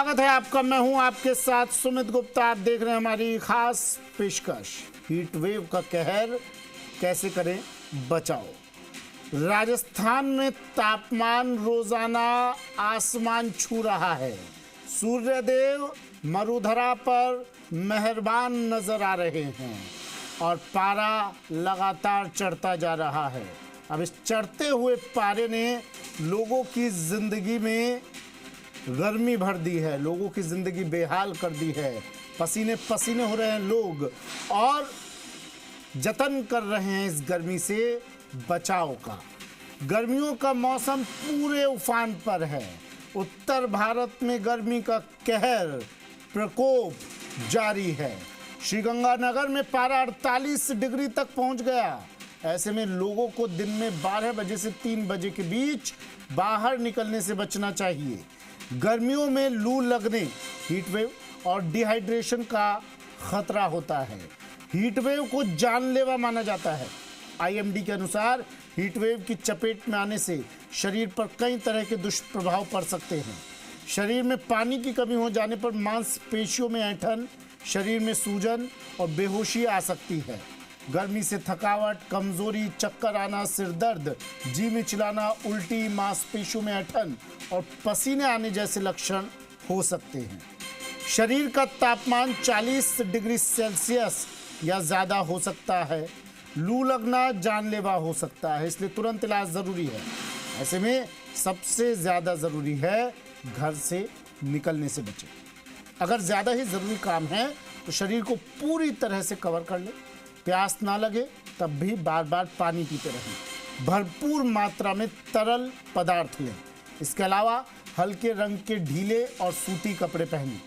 स्वागत है आपका। मैं हूं आपके साथ सुमित गुप्ता। आप देख रहे हैं हमारी खास पेशकश हीट वेव का कहर, कैसे करें बचाओ। राजस्थान में तापमान रोजाना आसमान छू रहा है। सूर्यदेव मरुधरा पर मेहरबान नजर आ रहे हैं और पारा लगातार चढ़ता जा रहा है। अब इस चढ़ते हुए पारे ने लोगों की जिंदगी में गर्मी भर दी है, लोगों की जिंदगी बेहाल कर दी है। पसीने पसीने हो रहे हैं लोग और जतन कर रहे हैं इस गर्मी से बचाव का। गर्मियों का मौसम पूरे उफान पर है। उत्तर भारत में गर्मी का कहर प्रकोप जारी है। श्रीगंगानगर में पारा 48 डिग्री तक पहुंच गया। ऐसे में लोगों को दिन में 12 बजे से 3 बजे के बीच बाहर निकलने से बचना चाहिए। गर्मियों में लू लगने, हीट वेव और डिहाइड्रेशन का खतरा होता है। हीट वेव को जानलेवा माना जाता है। आईएमडी के अनुसार हीट वेव की चपेट में आने से शरीर पर कई तरह के दुष्प्रभाव पड़ सकते हैं। शरीर में पानी की कमी हो जाने पर मांसपेशियों में ऐंठन, शरीर में सूजन और बेहोशी आ सकती है। गर्मी से थकावट, कमजोरी, चक्कर आना, सिर दर्द, जी मिचलाना, उल्टी, मांसपेशियों में ऐंठन और पसीने आने जैसे लक्षण हो सकते हैं। शरीर का तापमान 40 डिग्री सेल्सियस या ज़्यादा हो सकता है। लू लगना जानलेवा हो सकता है, इसलिए तुरंत इलाज ज़रूरी है। ऐसे में सबसे ज़्यादा ज़रूरी है घर से निकलने से बचें। अगर ज़्यादा ही ज़रूरी काम है तो शरीर को पूरी तरह से कवर कर लें। प्यास ना लगे तब भी बार बार पानी पीते रहें। भरपूर मात्रा में तरल पदार्थ लें। इसके अलावा हल्के रंग के ढीले और सूती कपड़े पहनें।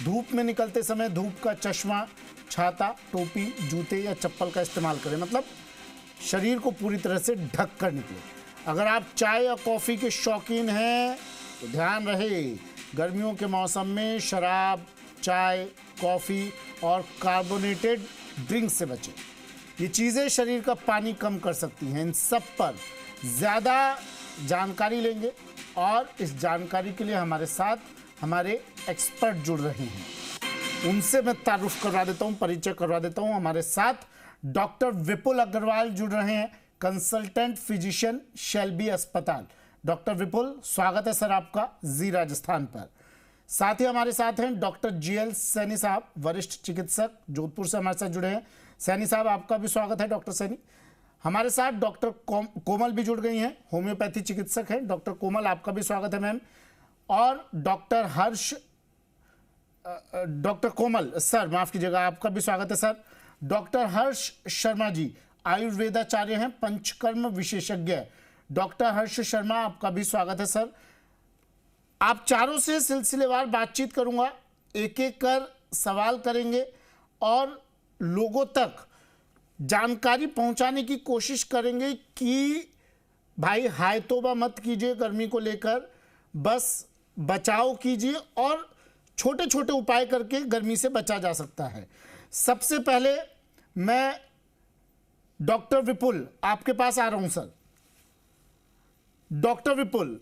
धूप में निकलते समय धूप का चश्मा, छाता, टोपी, जूते या चप्पल का इस्तेमाल करें, मतलब शरीर को पूरी तरह से ढक कर निकलें। अगर आप चाय या कॉफ़ी के शौकीन हैं तो ध्यान रहे, गर्मियों के मौसम में शराब, चाय, कॉफ़ी और कार्बोनेटेड ड्रिंक से बचें। ये चीज़ें शरीर का पानी कम कर सकती हैं। इन सब पर ज़्यादा जानकारी लेंगे और इस जानकारी के लिए हमारे साथ हमारे एक्सपर्ट जुड़ रहे हैं। उनसे मैं तारुफ करवा देता हूँ, परिचय करवा देता हूँ। हमारे साथ डॉक्टर विपुल अग्रवाल जुड़ रहे हैं, कंसल्टेंट फिजिशियन, शेल्बी अस्पताल। डॉक्टर विपुल, स्वागत है सर आपका जी राजस्थान पर। साथ ही हमारे साथ हैं डॉक्टर जीएल सैनी साहब, वरिष्ठ चिकित्सक, जोधपुर से हमारे साथ जुड़े हैं। सैनी साहब, आपका भी स्वागत है डॉक्टर सैनी। हमारे साथ डॉक्टर कोमल भी जुड़ गई हैं, होम्योपैथी चिकित्सक हैं। डॉक्टर कोमल, आपका भी स्वागत है मैम। और डॉक्टर कोमल सर, माफ कीजिएगा, आपका भी स्वागत है सर। डॉक्टर हर्ष शर्मा जी आयुर्वेदाचार्य हैं, पंचकर्म विशेषज्ञ। डॉक्टर हर्ष शर्मा, आपका भी स्वागत है सर। आप चारों से सिलसिलेवार बातचीत करूंगा, एक एक कर सवाल करेंगे और लोगों तक जानकारी पहुंचाने की कोशिश करेंगे कि भाई हाय तौबा मत कीजिए गर्मी को लेकर, बस बचाव कीजिए और छोटे छोटे उपाय करके गर्मी से बचा जा सकता है। सबसे पहले मैं डॉक्टर विपुल आपके पास आ रहा हूं सर। डॉक्टर विपुल,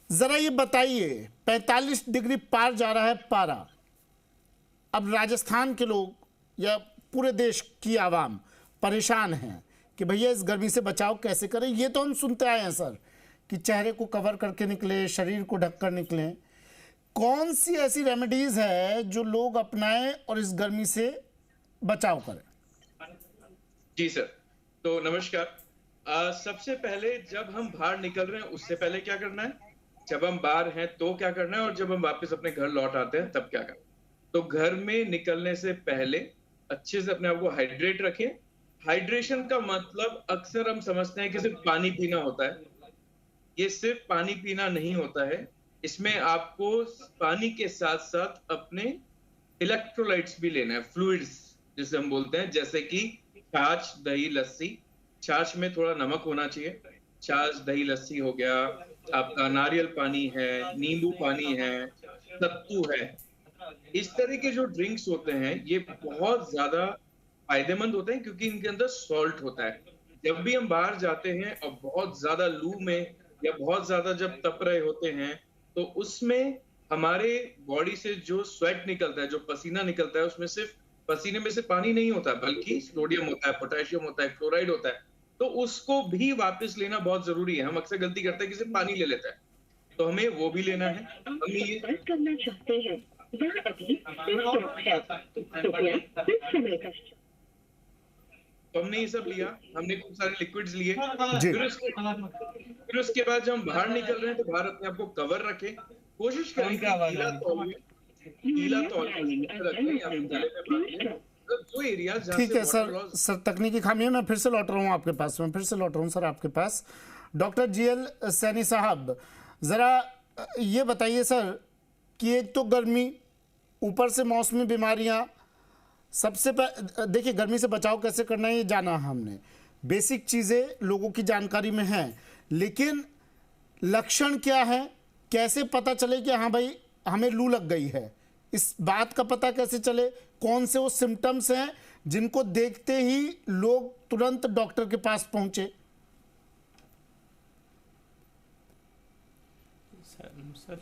जरा ये बताइए, 45 डिग्री पार जा रहा है पारा। अब राजस्थान के लोग या पूरे देश की आवाम परेशान हैं कि भैया इस गर्मी से बचाव कैसे करें। ये तो हम सुनते आए हैं सर कि चेहरे को कवर करके निकले, शरीर को ढककर निकलें। कौन सी ऐसी रेमेडीज है जो लोग अपनाएं और इस गर्मी से बचाव करें? जी सर, तो नमस्कार। सबसे पहले जब हम बाहर निकल रहे हैं उससे पहले क्या करना है, जब हम बाहर हैं तो क्या करना है और जब हम वापस अपने घर लौट आते हैं तब क्या करना है। तो घर में निकलने से पहले अच्छे से अपने आप को हाइड्रेट रखें। हाइड्रेशन का मतलब अक्सर हम समझते हैं कि सिर्फ पानी पीना होता है। ये सिर्फ पानी पीना नहीं होता है, इसमें आपको पानी के साथ साथ अपने इलेक्ट्रोलाइट्स भी लेना है, फ्लूइड्स जिसे हम बोलते हैं, जैसे कि छाछ, दही, लस्सी। छाछ में थोड़ा नमक होना चाहिए। छाछ, दही, लस्सी हो गया, आपका नारियल पानी है, नींबू पानी है, सत्तू है। इस तरह के जो ड्रिंक्स होते हैं ये बहुत ज्यादा फायदेमंद होते हैं क्योंकि इनके अंदर सॉल्ट होता है। जब भी हम बाहर जाते हैं और बहुत ज्यादा लू में या बहुत ज्यादा जब तप रहे होते हैं तो उसमें हमारे बॉडी से जो स्वेट निकलता है, जो पसीना निकलता है, उसमें सिर्फ पसीने में से पानी नहीं होता, बल्कि सोडियम होता है, पोटेशियम होता है, क्लोराइड होता है। तो उसको भी वापस लेना बहुत ज़रूरी है। हम अक्सर गलती करते हैं कि सिर्फ पानी ले लेते हैं। तो हमें वो भी लेना है। हम ये करना चाहते हैं यह अभी स्टॉप है, कृपया कुछ समय पश्चात। तो हमने ये सब लिया, हमने खूब सारे लिक्विड्स लिए। जी। फिर उसके बाद जब हम बाहर निकल रहे हैं तो बाहर अपने आप को कवर रखें। कोशिश करें कि गीला तौलिया रखें या फिर गले में बांधें। मतलब जो एरिया जहाँ ठीक से है वाटर सर, लॉस सर तकनीकी खामी है, मैं फिर से लौट रहा हूँ आपके पास, मैं फिर से लौट रहा हूँ सर आपके पास। डॉक्टर जीएल सैनी साहब, ज़रा ये बताइए सर कि एक तो गर्मी, ऊपर से मौसमी बीमारियाँ, सबसे देखिए गर्मी से बचाव कैसे करना है ये जाना हमने, बेसिक चीज़ें लोगों की जानकारी में हैं, लेकिन लक्षण क्या है, कैसे पता चले कि हाँ भाई हमें लू लग गई है, इस बात का पता कैसे चले, कौन से वो सिम्टम्स हैं जिनको देखते ही लोग तुरंत डॉक्टर के पास पहुंचे? सर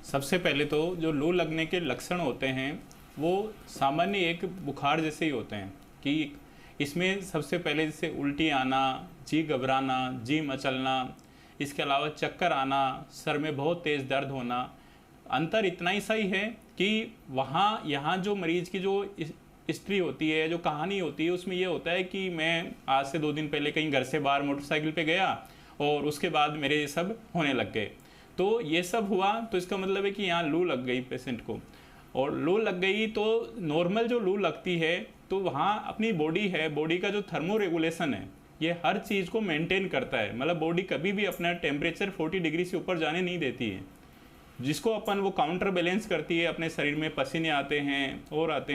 सबसे पहले तो जो लू लगने के लक्षण होते हैं वो सामान्य एक बुखार जैसे ही होते हैं कि इसमें सबसे पहले जैसे उल्टी आना, जी घबराना, जी मचलना, इसके अलावा चक्कर आना, सर में बहुत तेज़ दर्द होना। अंतर इतना ही सही है कि वहाँ यहाँ जो मरीज़ की जो हिस्ट्री होती है, जो कहानी होती है, उसमें ये होता है कि मैं आज से 2 दिन पहले कहीं घर से बाहर मोटरसाइकिल पे गया और उसके बाद मेरे ये सब होने लग गए। तो ये सब हुआ तो इसका मतलब है कि यहाँ लू लग गई पेशेंट को, और लू लग गई तो नॉर्मल जो लू लगती है तो वहाँ अपनी बॉडी है, बॉडी का जो थर्मो रेगुलेशन है ये हर चीज़ को मेंटेन करता है। मतलब बॉडी कभी भी अपना टेम्परेचर 40 डिग्री से ऊपर जाने नहीं देती है, जिसको अपन वो काउंटर बैलेंस करती है। अपने शरीर में पसीने आते हैं और आते हैं।